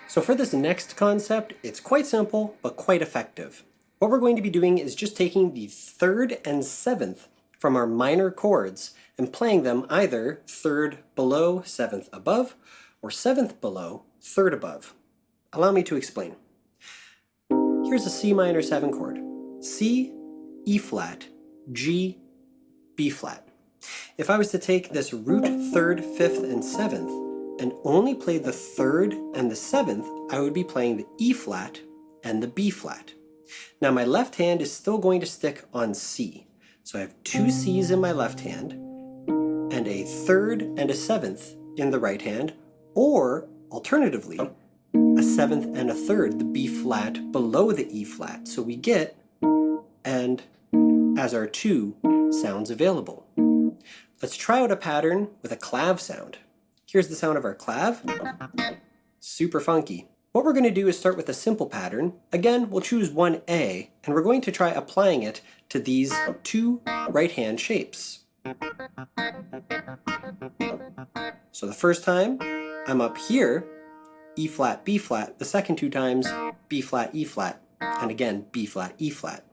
So for this next concept, it's quite simple, but quite effective. What we're going to be doing is just taking the third and seventh from our minor chords and playing them either third below, seventh above, or seventh below, third above. Allow me to explain. Here's a C minor 7 chord. C, E flat, G, B flat. If I was to take this root third, fifth, and seventh and only play the third and the seventh, I would be playing the E flat and the B flat. Now my left hand is still going to stick on C. So I have two C's in my left hand and a third and a seventh in the right hand, or alternatively, a seventh and a third, the B flat below the E flat. So we get and as our two sounds available. Let's try out a pattern with a clav sound. Here's the sound of our clav. Super funky. What we're going to do is start with a simple pattern. Again, we'll choose 1A, and we're going to try applying it to these two right-hand shapes. So the first time, I'm up here, E flat, B flat. The second two times, B flat, E flat, and again, B flat, E flat.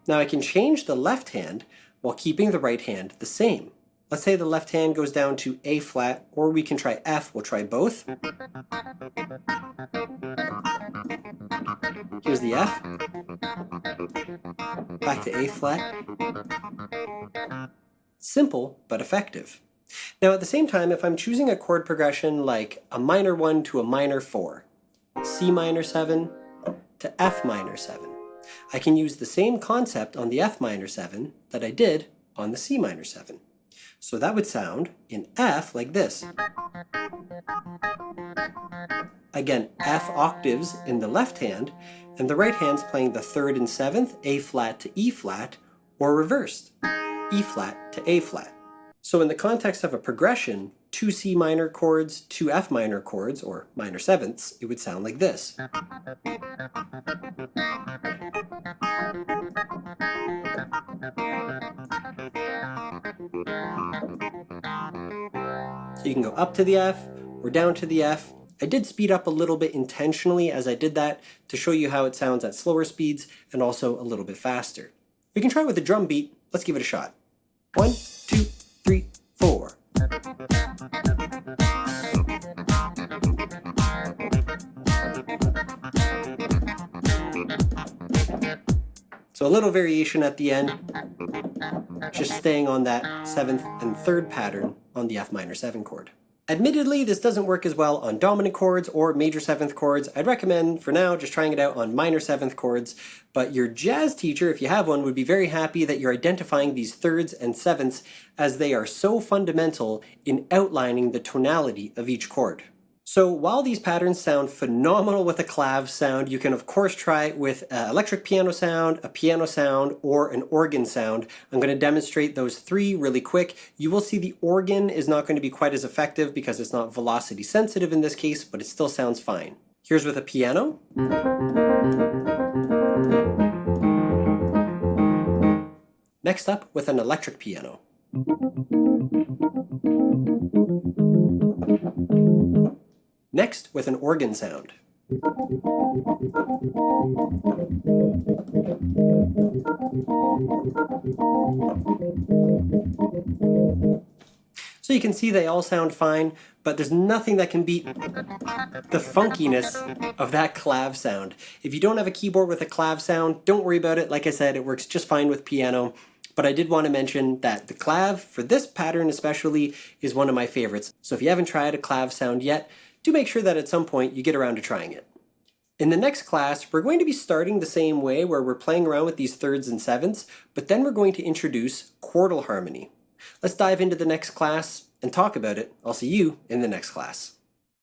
Now I can change the left hand while keeping the right hand the same. Let's say the left hand goes down to A flat, or we can try F. We'll try both. Here's the F. Back to A flat. Simple, but effective. Now at the same time, if I'm choosing a chord progression like a minor 1 to a minor 4, C minor 7 to F minor 7, I can use the same concept on the F minor 7 that I did on the C minor 7. So that would sound in F like this. Again, F octaves in the left hand, and the right hand's playing the third and seventh, A flat to E flat, or reversed, E flat to A flat. So in the context of a progression, two C minor chords, two F minor chords, or minor sevenths, it would sound like this. So you can go up to the F or down to the F. I did speed up a little bit intentionally as I did that to show you how it sounds at slower speeds and also a little bit faster. We can try with a drum beat. Let's give it a shot. 1, 2, 3, 4. So a little variation at the end, just staying on that 7th and 3rd pattern on the F minor 7 chord. Admittedly, this doesn't work as well on dominant chords or major 7th chords. I'd recommend, for now, just trying it out on minor 7th chords, but your jazz teacher, if you have one, would be very happy that you're identifying these thirds and sevenths as they are so fundamental in outlining the tonality of each chord. So while these patterns sound phenomenal with a clav sound, you can of course try with an electric piano sound, a piano sound, or an organ sound. I'm going to demonstrate those three really quick. You will see the organ is not going to be quite as effective because it's not velocity sensitive in this case, but it still sounds fine. Here's with a piano. Next up with an electric piano. Next, with an organ sound. So you can see they all sound fine, but there's nothing that can beat the funkiness of that clav sound. If you don't have a keyboard with a clav sound, don't worry about it. Like I said, it works just fine with piano. But I did want to mention that the clav, for this pattern especially, is one of my favorites. So if you haven't tried a clav sound yet, do make sure that at some point you get around to trying it. In the next class, we're going to be starting the same way where we're playing around with these thirds and sevenths, but then we're going to introduce chordal harmony. Let's dive into the next class and talk about it. I'll see you in the next class.